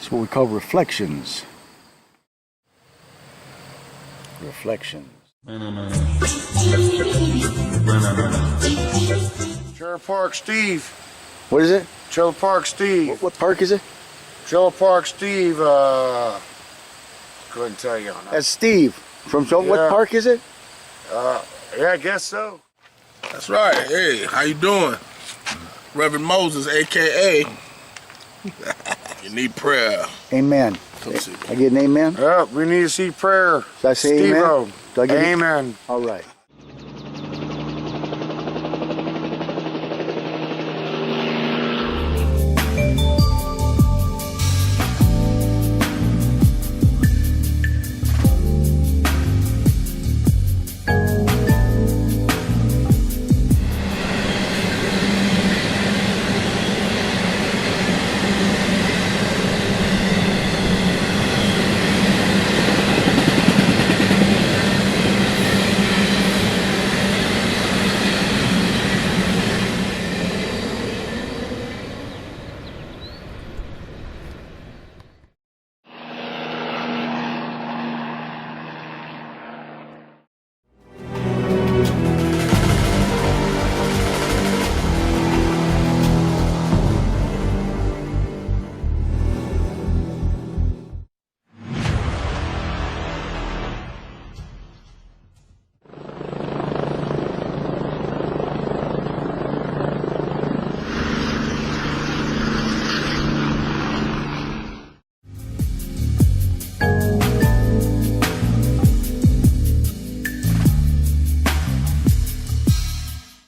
It's what we call reflections. Reflections. Trailer Park Steve. What is it? Trailer Park Steve. What park is it? Trailer Park Steve, couldn't tell you on that. That's Steve. From what Yeah. park is it? Yeah, I guess so. That's right. Hey, how you doing? Reverend Moses, a.k.a. You need prayer. Amen. Come see me. I get an amen? Yeah, we need to see prayer. Should I say amen? Steve-O. Do I get it? Amen. All right.